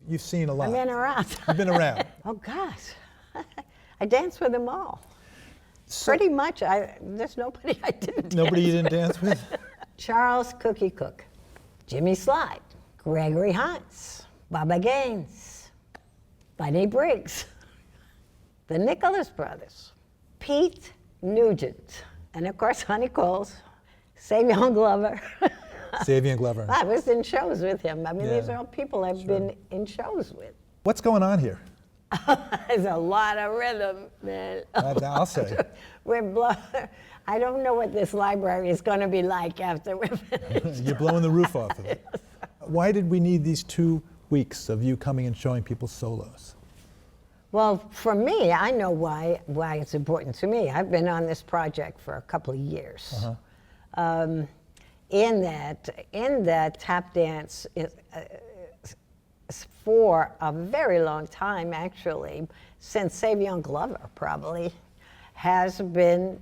you've seen a lot. I've been around. You've been around. Oh, gosh. I danced with them all. So, Pretty much. There's nobody I didn't nobody you dance didn't dance with? Charles Cookie Cook, Jimmy Slide, Gregory Hines, Baba Gaines, Bunny Briggs, the Nicholas Brothers, Pete Nugent, and of course Honey Coles, Savion Glover. Savion Glover. I was in shows with him. I mean, Yeah, these are all people I've been in shows with. What's going on here? There's a lot of rhythm, man. I'll say. I don't know what this library is going to be like after we're finished. You're blowing the roof off of it. Why did we need these 2 weeks of you coming and showing people solos? Well, for me, I know why it's important to me. I've been on this project for a couple of years. Uh-huh. In that tap dance is, for a very long time, actually, since Savion Glover probably, has been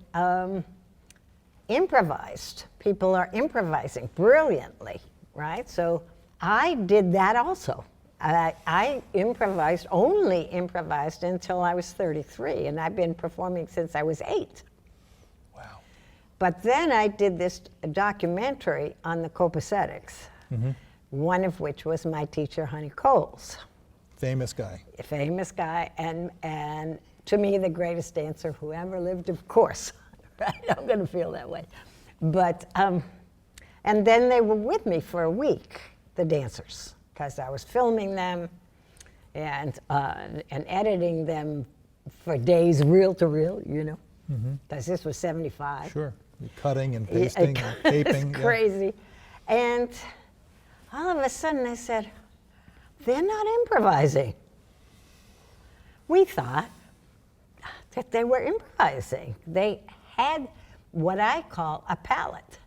improvised. People are improvising brilliantly, right? So I did that also. I only improvised until I was 33, and I've been performing since I was 8. Wow. But then I did this documentary on the copacetics, one of which was my teacher, Honey Coles. Famous guy. A famous guy, and to me, the greatest dancer who ever lived, of course. Right? I'm going to feel that way. But, and then they were with me for a week, the dancers, because I was filming them and editing them for days, reel to reel, you know, because this was 75. Sure. You're cutting and pasting and taping. It's crazy. And all of a sudden I said, they're not improvising. We thought that they were improvising. They had what I call a palate.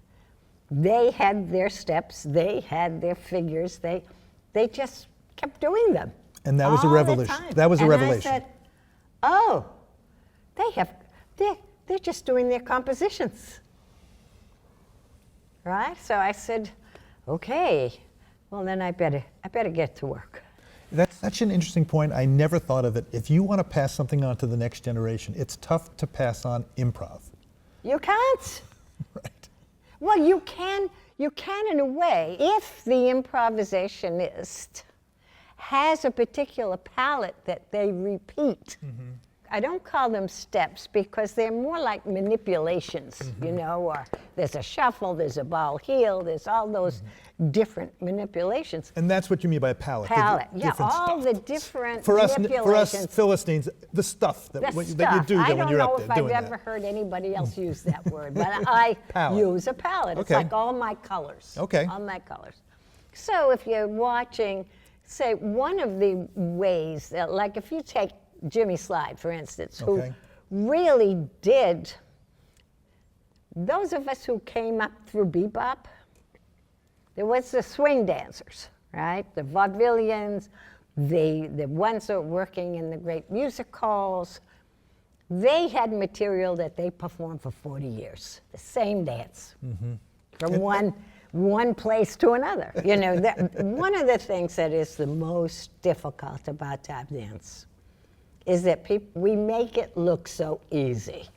They had their steps, they had their figures, they just kept doing them. And that was a revelation. That was a revelation. I said, oh, they're just doing their compositions. Right? So I said, okay, well then I better get to work. That's such an interesting point. I never thought of it. If you want to pass something on to the next generation, it's tough to pass on improv. You can't. Right. Well, you can in a way if the improvisationist has a particular palette that they repeat. I don't call them steps because they're more like manipulations, you know, or there's a shuffle, there's a ball heel, there's all those different manipulations. And that's what you mean by a palette. Palette, yeah, all stuff. the different for manipulations. us Philistines, the stuff that, that you do there when you're up there doing that. I don't know if I've ever heard anybody else use that word, but I use a palette. It's like all my colors. Okay. All my colors. So if you're watching, say, one of the ways that, like if you take Jimmy Slide, for instance, who really did, those of us who came up through bebop, there was the swing dancers, right? The vaudevillians, the ones that were working in the great music halls. They had material that they performed for 40 years, the same dance, from one place to another. You know, one of the things that is the most difficult about tap dance is that we make it look so easy.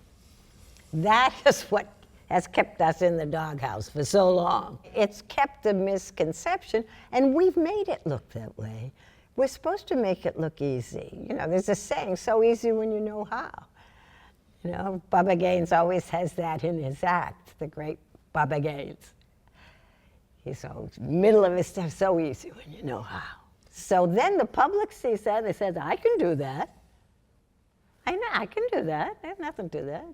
That is what has kept us in the doghouse for so long. It's kept a misconception, and we've made it look that way. We're supposed to make it look easy. You know, there's a saying, so easy when you know how. You know, Baba Gaines always has that in his act, the great Baba Gaines. He's so middle of his stuff, so easy when you know how. So then the public sees that, and they says, I can do that. I know, I can do that. I have nothing to do that.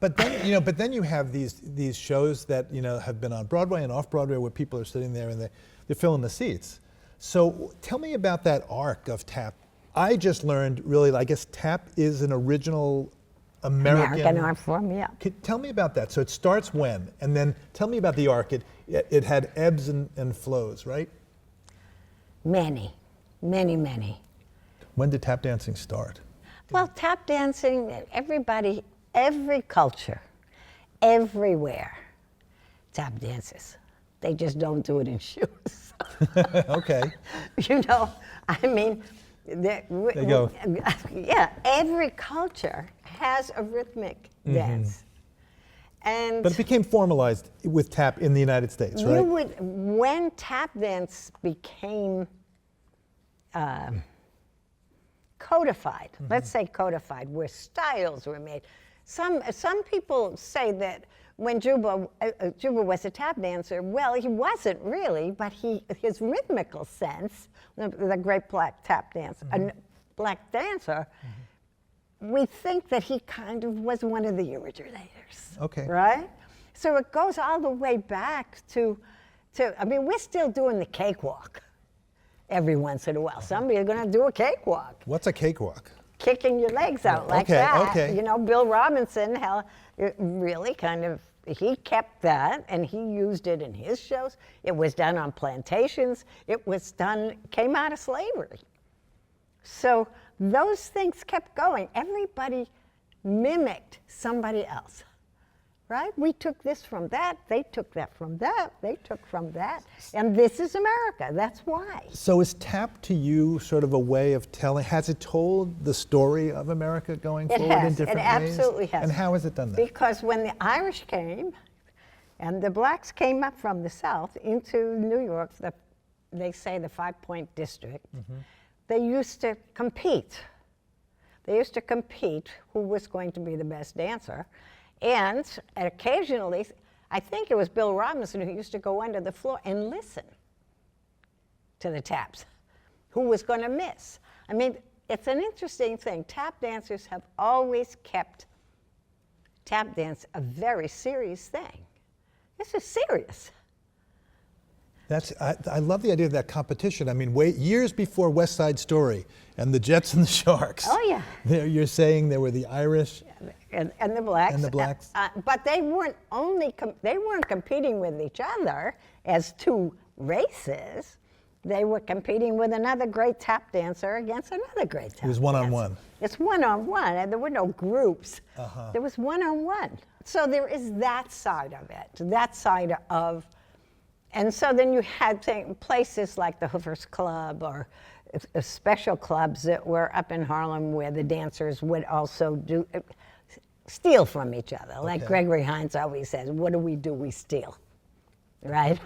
But then you have these shows that have been on Broadway and off Broadway where people are sitting there and they're filling the seats. So tell me about that arc of tap. I just learned really, I guess tap is an original American art form, yeah. Tell me about that. So it starts when, and then tell me about the arc. It had ebbs and flows, right? Many. When did tap dancing start? Well, tap dancing, everybody, every culture, everywhere, tap dances. They just don't do it in shoes. Okay. You know, I mean, there you go. Yeah, every culture has a rhythmic dance. And But it became formalized with tap in the United States, right? when tap dance became codified, let's say codified, where styles were made. Some people say that when Juba was a tap dancer, well, he wasn't really, but his rhythmical sense, the great black tap dancer, a black dancer, we think that he kind of was one of the originators. Okay. Right? So it goes all the way back to I mean, we're still doing the cakewalk every once in a while. Somebody's going to do a cakewalk. What's a cakewalk? Kicking your legs out like okay, that. okay. You know, Bill Robinson, really kind of, he kept that and he used it in his shows. It was done on plantations. It was done, came out of slavery. So those things kept going. Everybody mimicked somebody else, right? We took this from that, they took that from that, they took from that, and this is America, that's why. So is tap to you sort of a way of telling, has it told the story of America going forward in different ways? It absolutely has. And how has it done that? Because when the Irish came, and the blacks came up from the South into New York, they say the 5-point district, they used to compete. They used to compete who was going to be the best dancer. And occasionally, I think it was Bill Robinson who used to go under the floor and listen to the taps. Who was going to miss? I mean, it's an interesting thing. Tap dancers have always kept tap dance a very serious thing. This is serious. I love the idea of that competition. I mean, years before West Side Story and the Jets and the Sharks. Oh, yeah. You're saying there were the Irish and the blacks. And the blacks. But they weren't they weren't competing with each other as two races. They were competing with another great tap dancer against another great tap dancer. It was one-on-one. It's one-on-one, and there were no groups. There was one-on-one. So there is that side of it, that side of. And so then you had places like the Hoofers Club or special clubs that were up in Harlem where the dancers would also steal from each other. Like Gregory Hines always says, what do? We steal, right?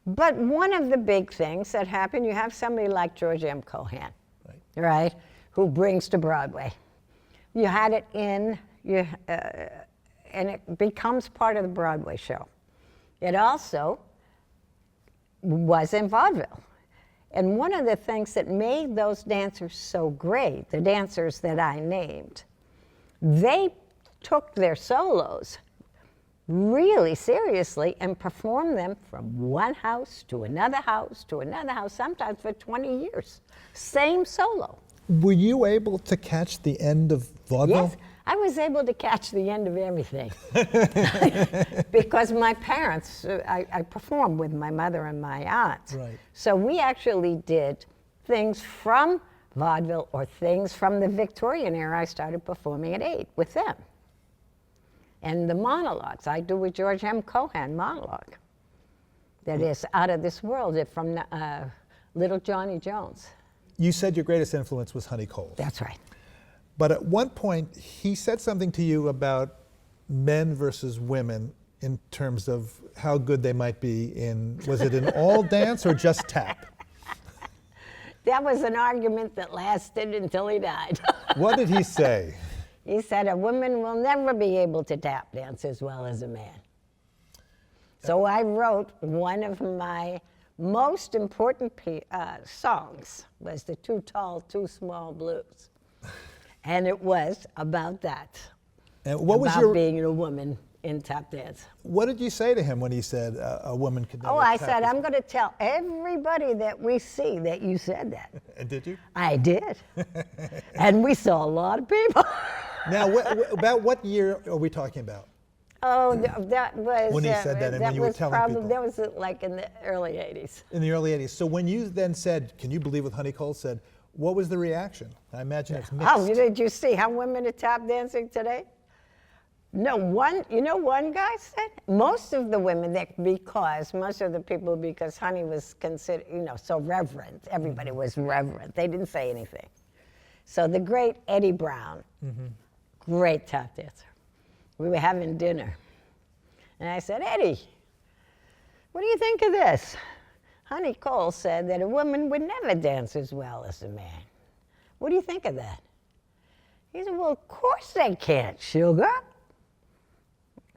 But one of the big things that happened, you have somebody like George M. Cohan, right, who brings to Broadway. You had it and it becomes part of the Broadway show. It also was in vaudeville. And one of the things that made those dancers so great, the dancers that I named, they took their solos really seriously and performed them from one house to another house to another house, sometimes for 20 years. Same solo. Were you able to catch the end of vaudeville? Yes, I was able to catch the end of everything. Because my parents, I performed with my mother and my aunt. Right. So we actually did things from vaudeville or things from the Victorian era. I started performing at 8 with them. And the monologues, I do with George M. Cohan monologue. That is out of this world, from Little Johnny Jones. You said your greatest influence was Honey Cole. That's right. But at one point, he said something to you about men versus women in terms of how good they might be was it in all dance or just tap? That was an argument that lasted until he died. What did he say? He said a woman will never be able to tap dance as well as a man. So I wrote one of my most important songs was the Too Tall, Too Small Blues. And it was about that. And what was about being a woman in tap dance. What did you say to him when he said a woman could never I tap said, as I'm going to tell everybody that we see that you said that. And did you? I did. And we saw a lot of people. Now, about what year are we talking about? Oh, that was... When he said that and when you were telling people. That was like in the early 80s. In the early 80s. So when you then said, can you believe what Honey Cole said, what was the reaction? I imagine it's mixed. Oh, did you see how women are tap dancing today? No, one guy said, most of the women, most of the people, because Honey was considered, so reverent. Everybody was reverent. They didn't say anything. So the great Eddie Brown, great tap dancer. We were having dinner. And I said, Eddie, what do you think of this? Honey Cole said that a woman would never dance as well as a man. What do you think of that? He said, well, of course they can't, sugar.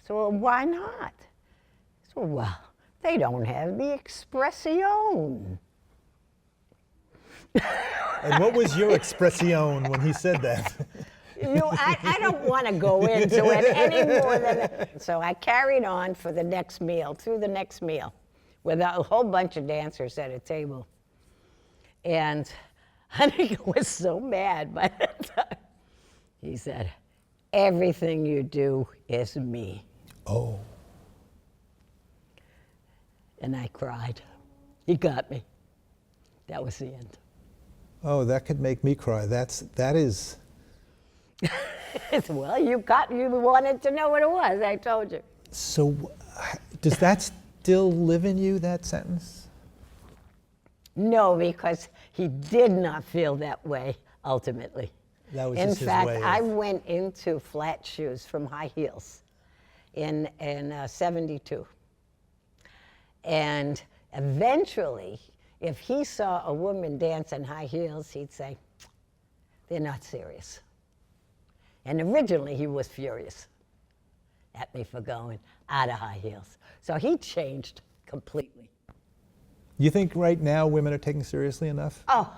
So, well, why not? So, well, they don't have the expression. And what was your expression when he said that? I don't want to go into it any more than that. So I carried on for the next meal, through the next meal, with a whole bunch of dancers at a table. And Honey was so mad by that time. He said, everything you do is me. Oh. And I cried. He got me. That was the end. Oh, that could make me cry. That is. Well, you wanted to know what it was. I told you. So, does that still live in you, that sentence? No, because he did not feel that way ultimately. That was in just fact, his way I went into flat shoes from high heels in 72. And eventually, if he saw a woman dance in high heels, he'd say, they're not serious. And originally, he was furious at me for going out of high heels. So he changed completely. You think right now women are taken seriously enough? Oh,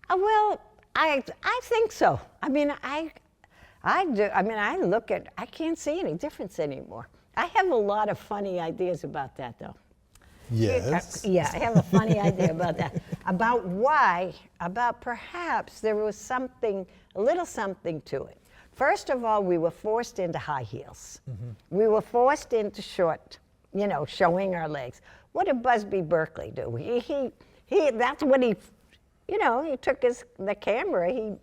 well, I think so. I mean, I do. I mean, I can't see any difference anymore. I have a lot of funny ideas about that, though. Yes. Yeah, I have a funny idea about that. About perhaps there was a little something to it. First of all, we were forced into high heels. We were forced into short, showing our legs. What did Busby Berkeley do? That's what he took the camera,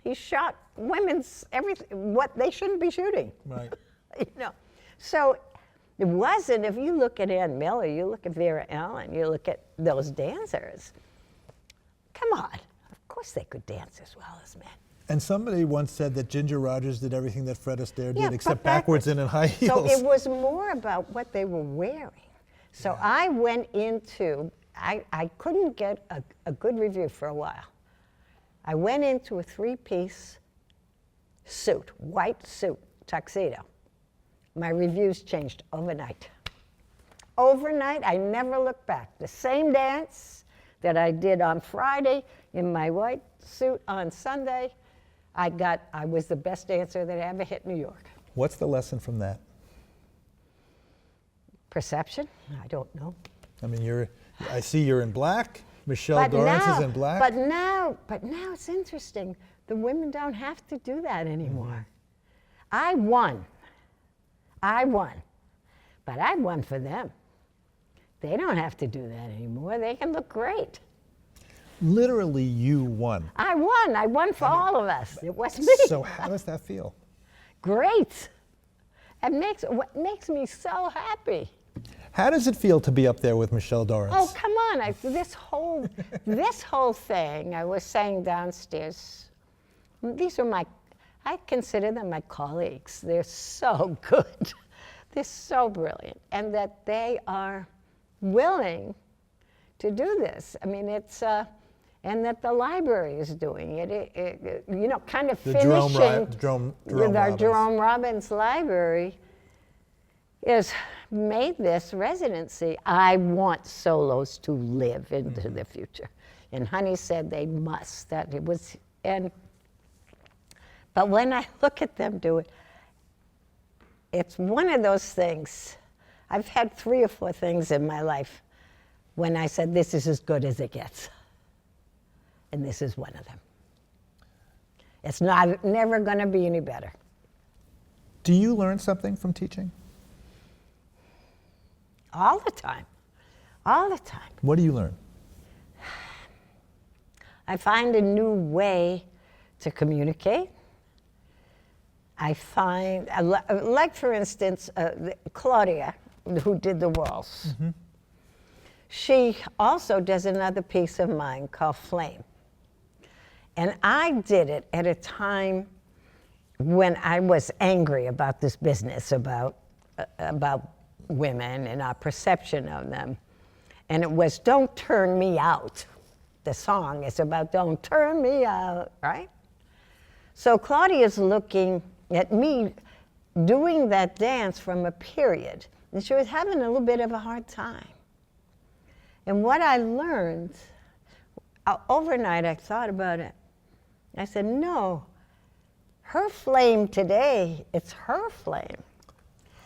he shot women's everything, what they shouldn't be shooting. Right. So it wasn't, if you look at Ann Miller, you look at Vera Ellen, you look at those dancers, come on, of course they could dance as well as men. And somebody once said that Ginger Rogers did everything that Fred Astaire did, except backwards and in high heels. So it was more about what they were wearing. So I went into, I couldn't get a good review for a while. I went into a three-piece suit, white suit, tuxedo. My reviews changed overnight. Overnight, I never looked back. The same dance that I did on Friday in my white suit on Sunday, I was the best dancer that ever hit New York. What's the lesson from that? Perception? I don't know. I mean, I see you're in black. Michelle Dorrance is in black. But now it's interesting. The women don't have to do that anymore. I won. But I won for them. They don't have to do that anymore. They can look great. Literally, you won. I won for all of us. It was me. So how does that feel? Great. What makes me so happy. How does it feel to be up there with Michelle Dorrance? Oh, come on. This whole thing, I was saying downstairs, I consider them my colleagues. They're so good. They're so brilliant. And that they are willing to do this. I mean, and that the library is doing it. Kind of finishing with our Jerome Robbins Library is made this residency. I want solos to live into the future. And Honey said they must. But when I look at them do it, it's one of those things. I've had 3 or 4 things in my life when I said, this is as good as it gets. And this is one of them. It's never going to be any better. Do you learn something from teaching? All the time. All the time. What do you learn? I find a new way to communicate. I find, like for instance, Claudia, who did the waltz, she also does another piece of mine called Flame. And I did it at a time when I was angry about this business, about women and our perception of them. And it was Don't Turn Me Out. The song is about Don't Turn Me Out, right? So Claudia's looking at me doing that dance from a period, and she was having a little bit of a hard time. And what I learned, overnight I thought about it. I said, no, her flame today, it's her flame.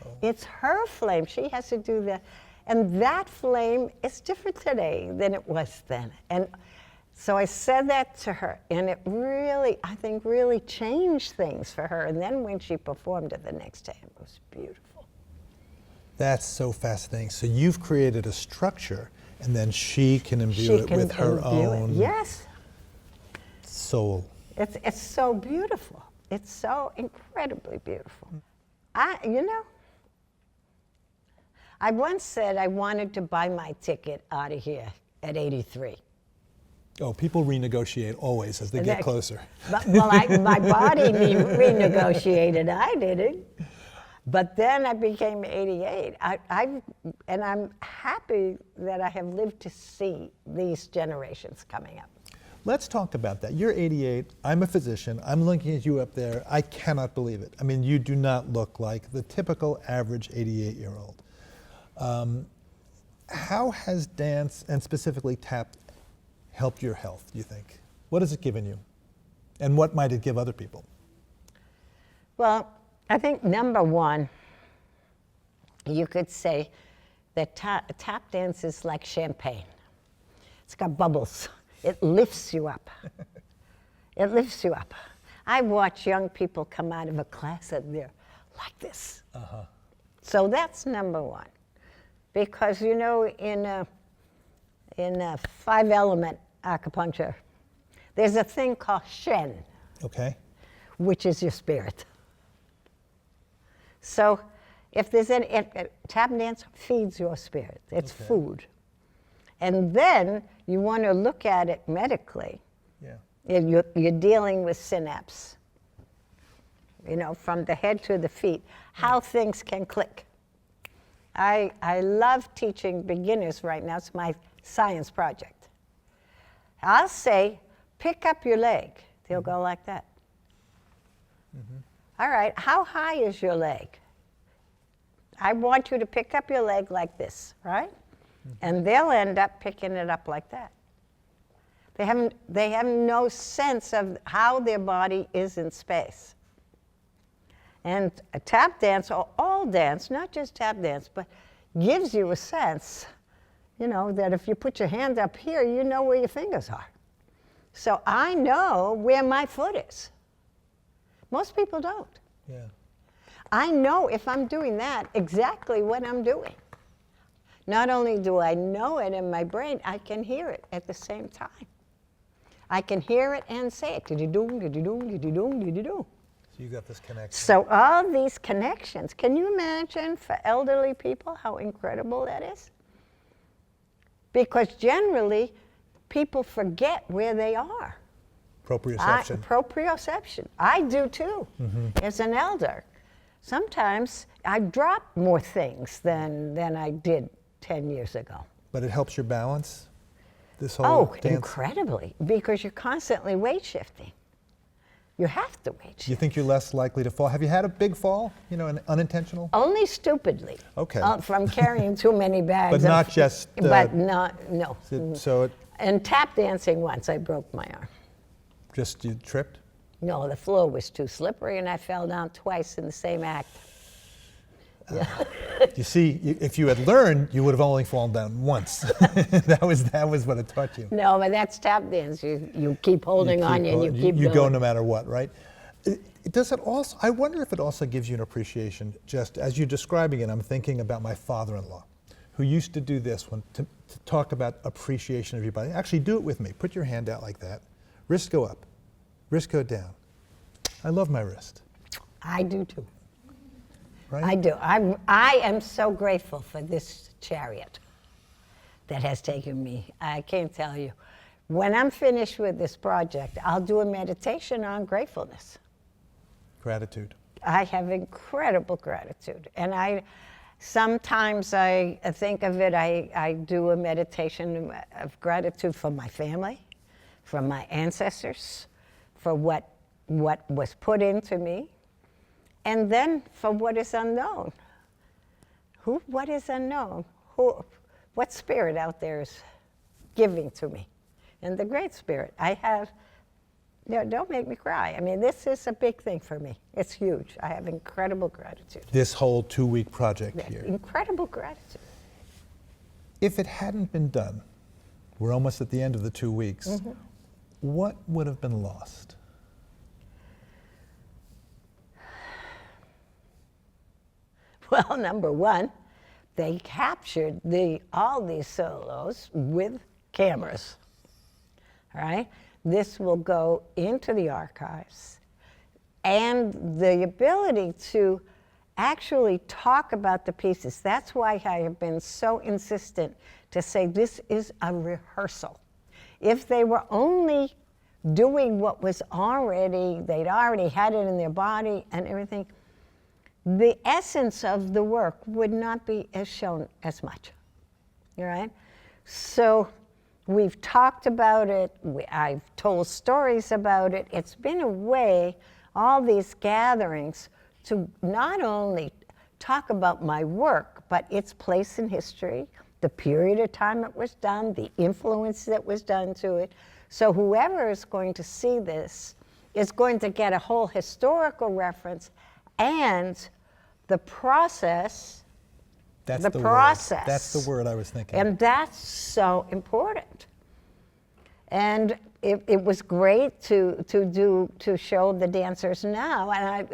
Oh. It's her flame. She has to do that. And that flame is different today than it was then. And so I said that to her, and it really, I think, really changed things for her. And then when she performed it the next day, it was beautiful. That's so fascinating. So you've created a structure, and then she can imbue it with her own soul. It's so beautiful. It's so incredibly beautiful. I once said I wanted to buy my ticket out of here at 83. Oh, people renegotiate always as they get closer. Well, my body renegotiated. I didn't. But then I became 88. And I'm happy that I have lived to see these generations coming up. Let's talk about that. You're 88. I'm a physician. I'm looking at you up there. I cannot believe it. I mean, you do not look like the typical average 88-year-old. How has dance, and specifically tap, helped your health, do you think? What has it given you? And what might it give other people? Well, I think number one, you could say that tap dance is like champagne. It's got bubbles. It lifts you up. It lifts you up. I watch young people come out of a class and they're like this. Uh-huh. So that's number one. Because, you know, in a five-element acupuncture, there's a thing called Shen, which is your spirit. So if there's any, tap dance feeds your spirit. It's food. And then you want to look at it medically. Yeah. You're dealing with synapse, you know, from the head to the feet, how things can click. I love teaching beginners right now. It's my science project. I'll say, pick up your leg. They'll go like that. Mm-hmm. All right, how high is your leg? I want you to pick up your leg like this, right? Mm-hmm. And they'll end up picking it up like that. They have no sense of how their body is in space. And a tap dance, or all dance, not just tap dance, but gives you a sense, you know, that if you put your hand up here, you know where your fingers are. So I know where my foot is. Most people don't. Yeah. I know if I'm doing that, exactly what I'm doing. Not only do I know it in my brain, I can hear it at the same time. I can hear it and say it. Diddy-doom, diddy-doom, diddy-doom, diddy-doom. So you got this connection. So all these connections, can you imagine for elderly people how incredible that is? Because generally, people forget where they are. Proprioception. Proprioception. I do too, as an elder. Sometimes I drop more things than I did 10 years ago. But it helps your balance, this whole dance? Incredibly, because you're constantly weight shifting. You have to weight shift. You think you're less likely to fall? Have you had a big fall, you know, an unintentional? Only stupidly. Okay. From carrying too many bags. But not just... but not, no. So and tap dancing once, I broke my arm. Just you tripped? No, the floor was too slippery and I fell down twice in the same act. You see, if you had learned, you would have only fallen down once. that was what it taught you. No, but that's tap dance. You keep holding on and you keep going. You go no matter what, right? Does it also? I wonder if it also gives you an appreciation. Just as you're describing it, I'm thinking about my father-in-law, who used to do this to talk about appreciation of your body. Actually, do it with me. Put your hand out like that. Wrist go up. Wrist go down. I love my wrist. I do too. Right? I do. I am so grateful for this chariot that has taken me. I can't tell you. When I'm finished with this project, I'll do a meditation on gratefulness. Gratitude. I have incredible gratitude. And sometimes I think of it, I do a meditation of gratitude for my family, for my ancestors, for what was put into me, and then for what is unknown. What is unknown? What spirit out there is giving to me? And the Great Spirit. Don't make me cry. I mean, this is a big thing for me. It's huge. I have incredible gratitude. This whole 2-week project here. Incredible gratitude. If it hadn't been done, we're almost at the end of the 2 weeks, Mm-hmm. what would have been lost? Well, number one, they captured all these solos with cameras, all right? This will go into the archives. And the ability to actually talk about the pieces. That's why I have been so insistent to say this is a rehearsal. If they were only doing what was they'd already had it in their body and everything, the essence of the work would not be as shown as much, all right? So we've talked about it, I've told stories about it. It's been a way, all these gatherings, to not only talk about my work, but its place in history, the period of time it was done, the influence that was done to it. So whoever is going to see this is going to get a whole historical reference and the process. That's the Word. process. That's the word I was thinking. And that's so important. And it was great to show the dancers now, and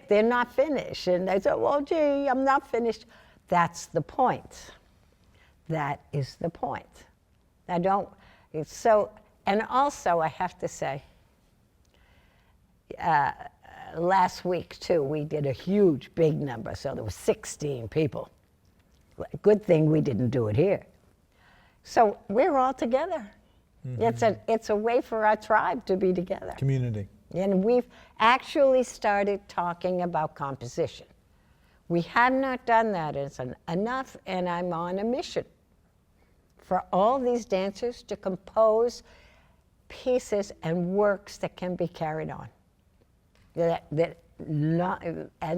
they're not finished, and they said, "Well, gee, I'm not finished." That's the point. That is the point. It's so. And also, I have to say, last week too, we did a huge, big number. So there were 16 people. Good thing we didn't do it here. So we're all together. Mm-hmm. It's a way for our tribe to be together. Community. And we've actually started talking about composition. We have not done that enough, and I'm on a mission for all these dancers to compose pieces and works that can be carried on. And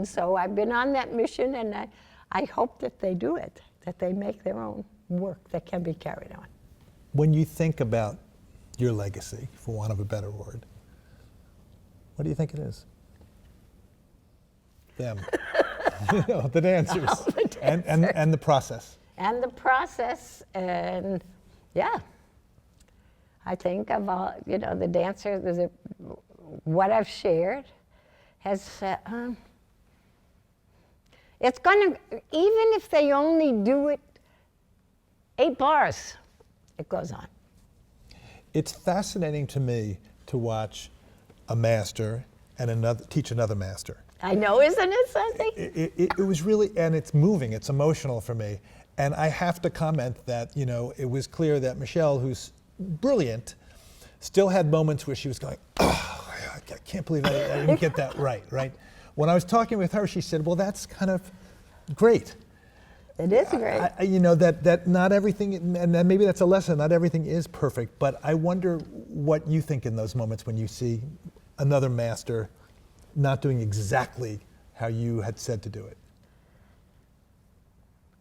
so I've been on that mission, and I hope that they do it, that they make their own work that can be carried on. When you think about your legacy, for want of a better word, what do you think it is? Them. The dancers. Oh, the dancers. And the process. And the process, and yeah. I think of all, the dancers, what I've shared has, it's gonna, even if they only do it 8 bars, it goes on. It's fascinating to me to watch a master and teach another master. I know, isn't it something? It was really, and it's moving, it's emotional for me. And I have to comment that, it was clear that Michelle, who's brilliant, still had moments where she was going, oh, I can't believe I didn't get that right? When I was talking with her, she said, well, that's kind of great. It is great. That not everything, and maybe that's a lesson, not everything is perfect, but I wonder what you think in those moments when you see another master not doing exactly how you had said to do it.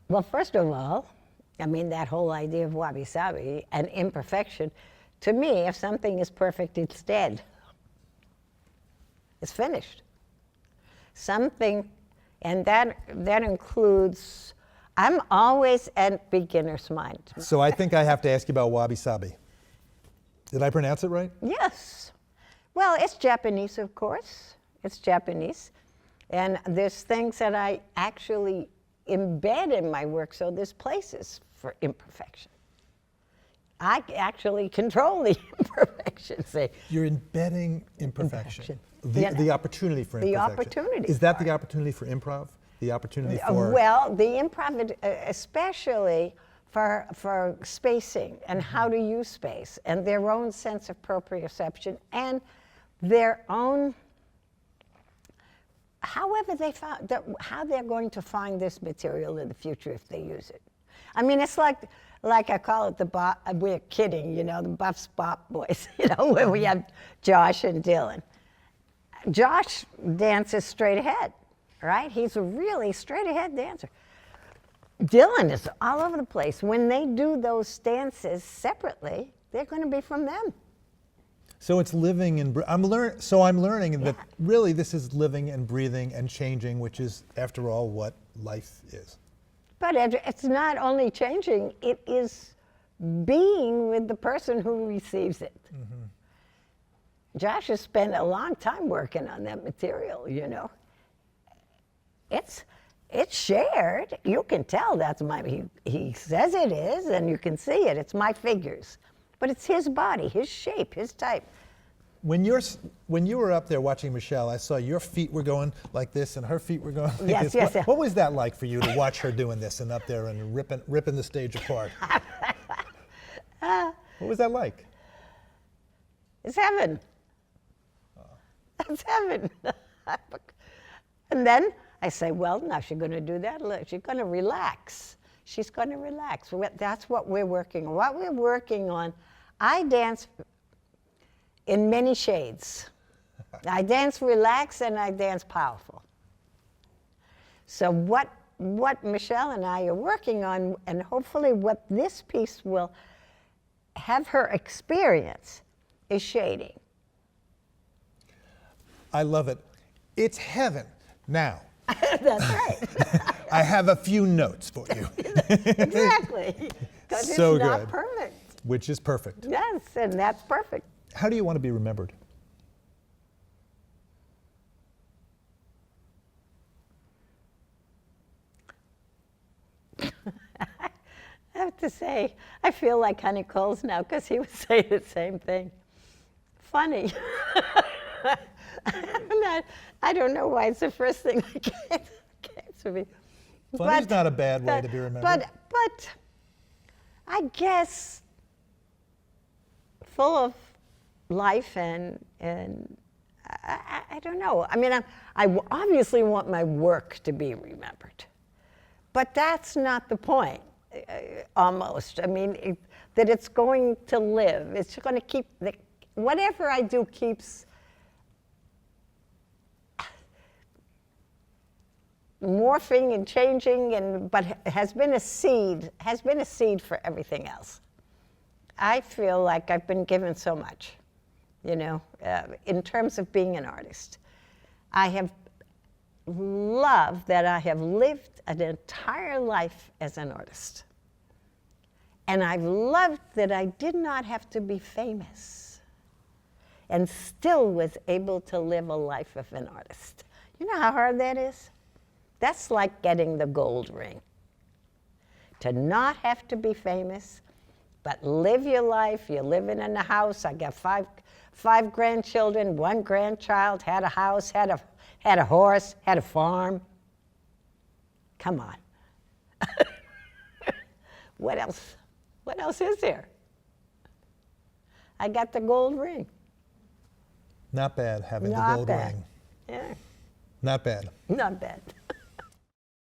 Well, first of all, that whole idea of wabi-sabi and imperfection, to me, if something is perfect, it's dead. It's finished. Something, and that includes, I'm always at beginner's mind. So I think I have to ask you about wabi-sabi. Did I pronounce it right? Yes. Well, it's Japanese, of course. It's Japanese. And there's things that I actually embed in my work, so there's places for imperfection. I actually control the imperfection. See, You're embedding imperfection. Imperfection. The opportunity for The imperfection. opportunity Is that for the it. opportunity for improv? The opportunity for... Well, the improv, especially for spacing and how to use space and their own sense of proprioception and their own, however they found, how they're going to find this material in the future if they use it. I mean, it's like I call it we're kidding, you know, the Buffs Bop Boys, you know, where we have Josh and Dylan. Josh dances straight ahead, right? He's a really straight ahead dancer. Dylan is all over the place. When they do those dances separately, they're going to be from them. So it's living and I'm learning that really this is living and breathing and changing, which is, after all, what life is. But it's not only changing, it is being with the person who receives it. Mm-hmm. Josh has spent a long time working on that material, you know. It's shared. You can tell that's he says it is, and you can see it. It's my figures. But it's his body, his shape, his type. When you were up there watching Michelle, I saw your feet were going like this and her feet were going like yes, this. Yes. What was that like for you to watch her doing this and up there and ripping the stage apart? What was that like? It's heaven. It's heaven. And then I say, well, now she's going to do that. She's going to relax. She's going to relax. That's what we're working on. What we're working on, I dance in many shades. I dance relaxed and I dance powerful. So what Michelle and I are working on, and hopefully what this piece will have her experience, is shading. I love it. It's heaven. Now, that's right. I have a few notes for you. Exactly. Because So it's not good. perfect. Which is perfect. Yes, and that's perfect. How do you want to be remembered? I have to say, I feel like Honey Coles now because he would say the same thing. Funny. I don't know why it's the first thing that came to me. Funny's not a bad way to be remembered. But I guess full of life and I don't know. I mean, I obviously want my work to be remembered, but that's not the point. Almost. I mean, that it's going to live. It's going to keep whatever I do keeps morphing and changing, but has been a seed for everything else. I feel like I've been given so much, you know, in terms of being an artist. I have loved that I have lived an entire life as an artist. And I've loved that I did not have to be famous and still was able to live a life of an artist. You know how hard that is? That's like getting the gold ring. To not have to be famous, but live your life. You're living in a house. I got five grandchildren, one grandchild, had a house, had a horse, had a farm. Come on. What else? What else is there? I got the gold ring. Not bad having Not the gold bad. ring. Yeah. Not bad. Not bad.